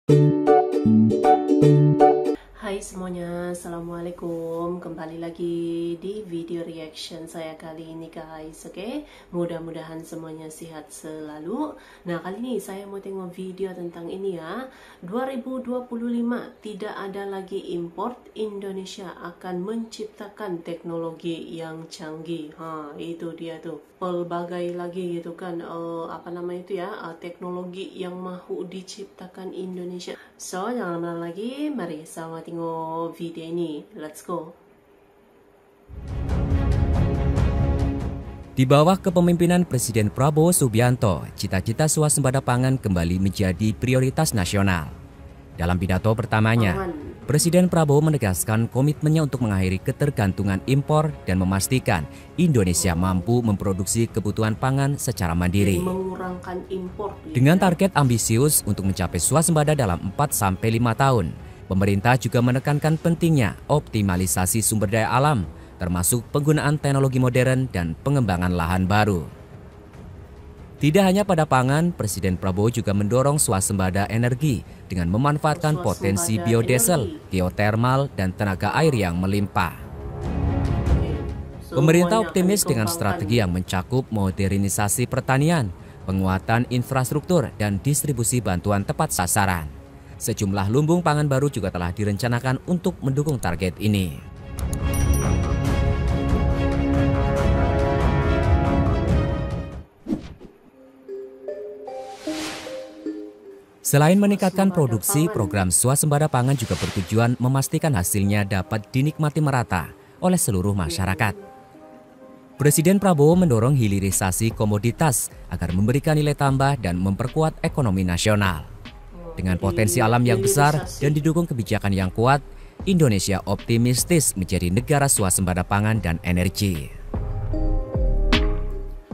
Hai semuanya, Assalamualaikum. Kembali lagi di video reaction saya kali ini guys. Oke, mudah-mudahan semuanya sehat selalu. Nah, kali ini saya mau tengok video tentang ini ya. 2025 tidak ada lagi import, Indonesia akan menciptakan teknologi yang canggih. Itu dia tuh, pelbagai lagi gitu kan, teknologi yang mahu diciptakan Indonesia. So, jangan lama lagi, mari sama tengok video ini. Let's go. Di bawah kepemimpinan Presiden Prabowo Subianto, cita-cita swasembada pangan kembali menjadi prioritas nasional. Dalam pidato pertamanya, Presiden Prabowo menegaskan komitmennya untuk mengakhiri ketergantungan impor dan memastikan Indonesia mampu memproduksi kebutuhan pangan secara mandiri. Mengurangkan impor. Dengan target ambisius untuk mencapai swasembada dalam 4-5 tahun, pemerintah juga menekankan pentingnya optimalisasi sumber daya alam, termasuk penggunaan teknologi modern dan pengembangan lahan baru. Tidak hanya pada pangan, Presiden Prabowo juga mendorong swasembada energi dengan memanfaatkan potensi biodiesel, geotermal, dan tenaga air yang melimpah. Pemerintah optimis dengan strategi yang mencakup modernisasi pertanian, penguatan infrastruktur, dan distribusi bantuan tepat sasaran. Sejumlah lumbung pangan baru juga telah direncanakan untuk mendukung target ini. Selain meningkatkan produksi, program swasembada pangan juga bertujuan memastikan hasilnya dapat dinikmati merata oleh seluruh masyarakat. Presiden Prabowo mendorong hilirisasi komoditas agar memberikan nilai tambah dan memperkuat ekonomi nasional. Dengan potensi alam yang besar dan didukung kebijakan yang kuat, Indonesia optimistis menjadi negara swasembada pangan dan energi.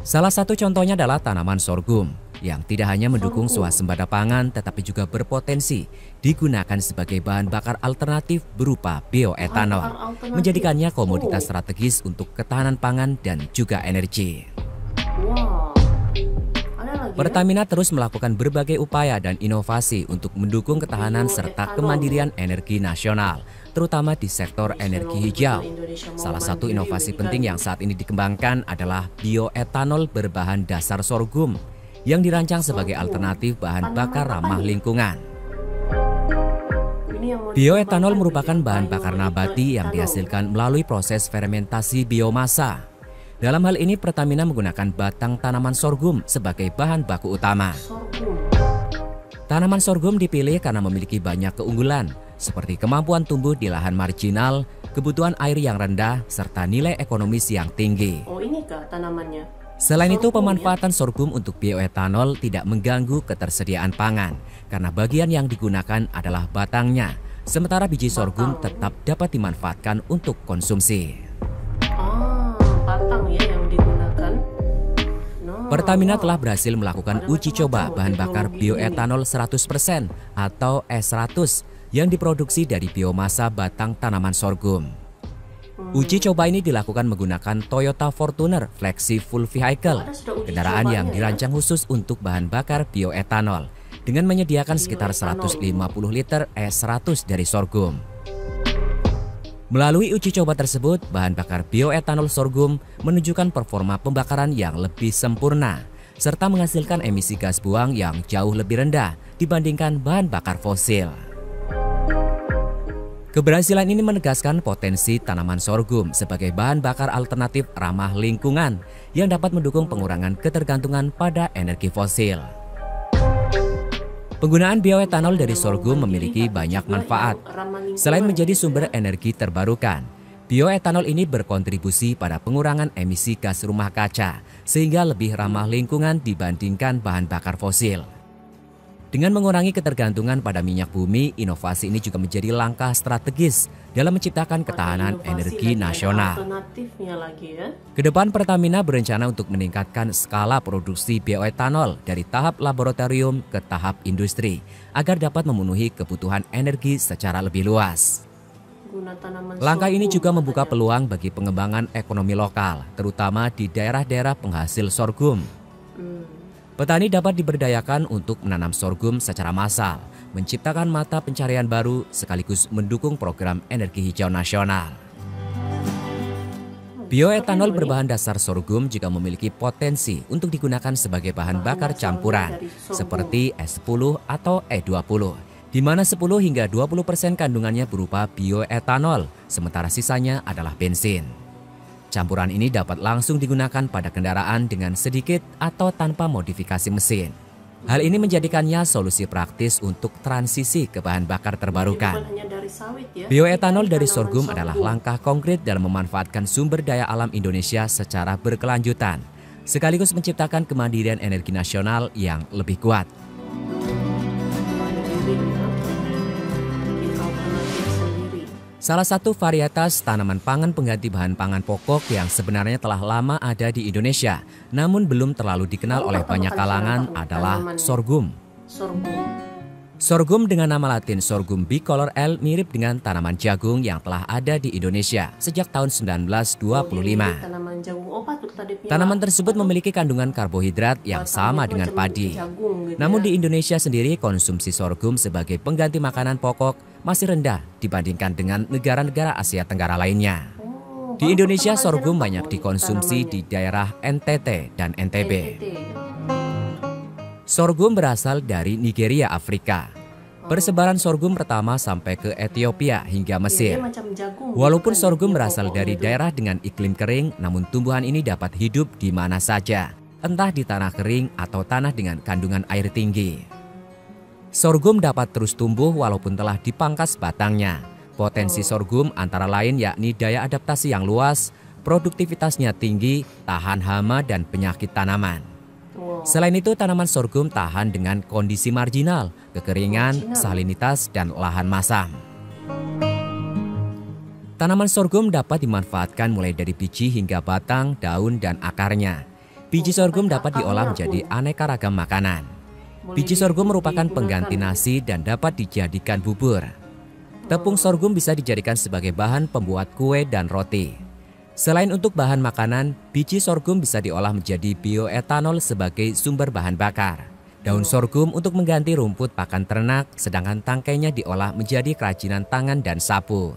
Salah satu contohnya adalah tanaman sorghum, yang tidak hanya mendukung swasembada pangan tetapi juga berpotensi digunakan sebagai bahan bakar alternatif berupa bioetanol, menjadikannya komoditas strategis untuk ketahanan pangan dan juga energi. Pertamina terus melakukan berbagai upaya dan inovasi untuk mendukung ketahanan serta kemandirian energi nasional, terutama di sektor energi hijau. Salah satu inovasi penting yang saat ini dikembangkan adalah bioetanol berbahan dasar sorghum, yang dirancang sebagai alternatif bahan bakar ramah lingkungan. Bioetanol merupakan bahan bakar nabati yang dihasilkan melalui proses fermentasi biomasa. Dalam hal ini Pertamina menggunakan batang tanaman sorghum sebagai bahan baku utama. Tanaman sorghum dipilih karena memiliki banyak keunggulan, seperti kemampuan tumbuh di lahan marginal, kebutuhan air yang rendah, serta nilai ekonomis yang tinggi. Oh, ini kah tanamannya? Selain itu, pemanfaatan sorghum untuk bioetanol tidak mengganggu ketersediaan pangan karena bagian yang digunakan adalah batangnya, sementara biji sorghum tetap dapat dimanfaatkan untuk konsumsi. Batang ya yang digunakan. Pertamina telah berhasil melakukan uji coba bahan bakar bioetanol 100% atau E100 yang diproduksi dari biomasa batang tanaman sorghum. Uji coba ini dilakukan menggunakan Toyota Fortuner Flexi Full Vehicle, kendaraan yang dirancang khusus untuk bahan bakar bioetanol, dengan menyediakan sekitar 150 liter E100 dari sorghum. Melalui uji coba tersebut, bahan bakar bioetanol sorghum menunjukkan performa pembakaran yang lebih sempurna, serta menghasilkan emisi gas buang yang jauh lebih rendah dibandingkan bahan bakar fosil. Keberhasilan ini menegaskan potensi tanaman sorghum sebagai bahan bakar alternatif ramah lingkungan yang dapat mendukung pengurangan ketergantungan pada energi fosil. Penggunaan bioetanol dari sorghum memiliki banyak manfaat. Selain menjadi sumber energi terbarukan, bioetanol ini berkontribusi pada pengurangan emisi gas rumah kaca sehingga lebih ramah lingkungan dibandingkan bahan bakar fosil. Dengan mengurangi ketergantungan pada minyak bumi, inovasi ini juga menjadi langkah strategis dalam menciptakan ketahanan energi nasional. Kedepan Pertamina berencana untuk meningkatkan skala produksi bioetanol dari tahap laboratorium ke tahap industri agar dapat memenuhi kebutuhan energi secara lebih luas. Langkah ini juga membuka peluang bagi pengembangan ekonomi lokal, terutama di daerah-daerah penghasil sorghum. Petani dapat diberdayakan untuk menanam sorghum secara massal, menciptakan mata pencarian baru sekaligus mendukung program energi hijau nasional. Bioetanol berbahan dasar sorghum juga memiliki potensi untuk digunakan sebagai bahan bakar campuran seperti E10 atau E20, di mana 10 hingga 20% kandungannya berupa bioetanol, sementara sisanya adalah bensin. Campuran ini dapat langsung digunakan pada kendaraan dengan sedikit atau tanpa modifikasi mesin. Hal ini menjadikannya solusi praktis untuk transisi ke bahan bakar terbarukan. Bioetanol dari sorghum adalah langkah konkret dalam memanfaatkan sumber daya alam Indonesia secara berkelanjutan, sekaligus menciptakan kemandirian energi nasional yang lebih kuat. Salah satu varietas tanaman pangan pengganti bahan pangan pokok yang sebenarnya telah lama ada di Indonesia, namun belum terlalu dikenal oleh banyak kalangan adalah sorghum. Sorghum dengan nama latin sorghum bicolor L mirip dengan tanaman jagung yang telah ada di Indonesia sejak tahun 1925. Tanaman tersebut memiliki kandungan karbohidrat yang sama dengan padi. Namun di Indonesia sendiri konsumsi sorghum sebagai pengganti makanan pokok masih rendah dibandingkan dengan negara-negara Asia Tenggara lainnya. Di Indonesia sorghum banyak dikonsumsi di daerah NTT dan NTB. Sorghum berasal dari Nigeria, Afrika. Persebaran sorghum pertama sampai ke Ethiopia hingga Mesir. Walaupun sorghum berasal dari daerah dengan iklim kering, namun tumbuhan ini dapat hidup di mana saja, entah di tanah kering atau tanah dengan kandungan air tinggi. Sorghum dapat terus tumbuh walaupun telah dipangkas batangnya. Potensi sorghum antara lain yakni daya adaptasi yang luas, produktivitasnya tinggi, tahan hama dan penyakit tanaman. Selain itu, tanaman sorghum tahan dengan kondisi marginal, kekeringan, salinitas, dan lahan masam. Tanaman sorghum dapat dimanfaatkan mulai dari biji hingga batang, daun, dan akarnya. Biji sorghum dapat diolah menjadi aneka ragam makanan. Biji sorghum merupakan pengganti nasi dan dapat dijadikan bubur. Tepung sorghum bisa dijadikan sebagai bahan pembuat kue dan roti. Selain untuk bahan makanan, biji sorghum bisa diolah menjadi bioetanol sebagai sumber bahan bakar. Daun sorghum untuk mengganti rumput pakan ternak, sedangkan tangkainya diolah menjadi kerajinan tangan dan sapu.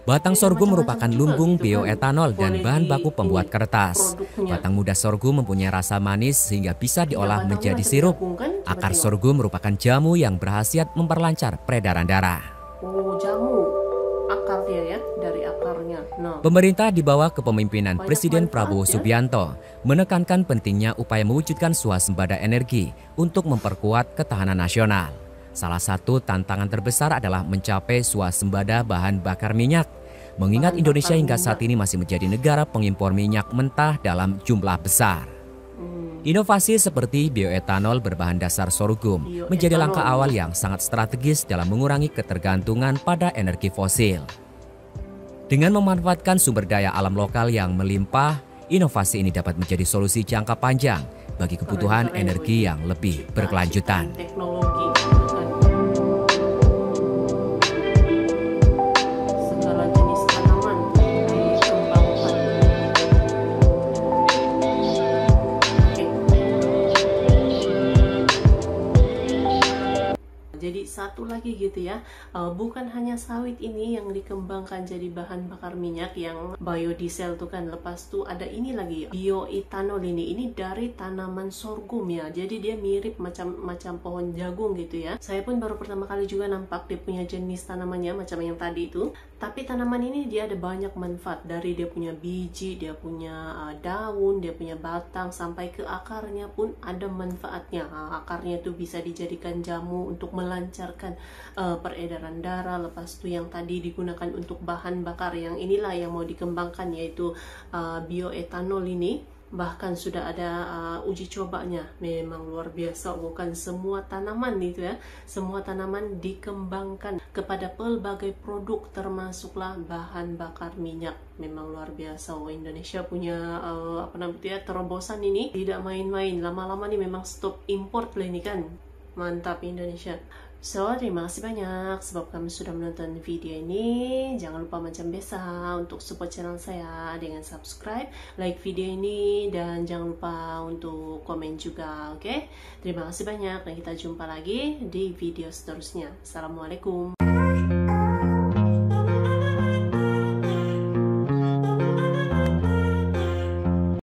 Batang sorghum merupakan lumbung bioetanol dan bahan baku pembuat kertas. Batang muda sorghum mempunyai rasa manis sehingga bisa diolah menjadi sirup. Akar sorghum merupakan jamu yang berkhasiat memperlancar peredaran darah. Oh, jamu. Akarnya ya, dari akarnya. Pemerintah di bawah kepemimpinan Presiden Prabowo Subianto menekankan pentingnya upaya mewujudkan swasembada energi untuk memperkuat ketahanan nasional. Salah satu tantangan terbesar adalah mencapai swasembada bahan bakar minyak, mengingat Indonesia hingga saat ini masih menjadi negara pengimpor minyak mentah dalam jumlah besar. Inovasi seperti bioetanol berbahan dasar sorghum menjadi langkah awal yang sangat strategis dalam mengurangi ketergantungan pada energi fosil. Dengan memanfaatkan sumber daya alam lokal yang melimpah, inovasi ini dapat menjadi solusi jangka panjang bagi kebutuhan energi yang lebih berkelanjutan. Jadi satu lagi gitu ya, bukan hanya sawit ini yang dikembangkan jadi bahan bakar minyak yang biodiesel tuh kan, lepas tuh ada ini lagi bioetanol ini dari tanaman sorghum ya, jadi dia mirip macam pohon jagung gitu ya. Saya pun baru pertama kali juga nampak dia punya jenis tanamannya macam yang tadi itu, tapi tanaman ini dia ada banyak manfaat, dari dia punya biji, dia punya daun, dia punya batang, sampai ke akarnya pun ada manfaatnya. Akarnya tuh bisa dijadikan jamu untuk melancarkan peredaran darah. Lepas itu yang tadi digunakan untuk bahan bakar, yang inilah yang mau dikembangkan, yaitu bioetanol ini. Bahkan sudah ada uji cobanya. Memang luar biasa, bukan semua tanaman itu ya, semua tanaman dikembangkan kepada pelbagai produk, termasuklah bahan bakar minyak. Memang luar biasa. Indonesia punya terobosan ini tidak main-main. Lama-lama nih memang stop import lah ini kan. Mantap Indonesia. So, terima kasih banyak sebab kamu sudah menonton video ini. Jangan lupa macam biasa untuk support channel saya dengan subscribe, like video ini, dan jangan lupa untuk komen juga, oke? Terima kasih banyak dan kita jumpa lagi di video seterusnya. Assalamualaikum.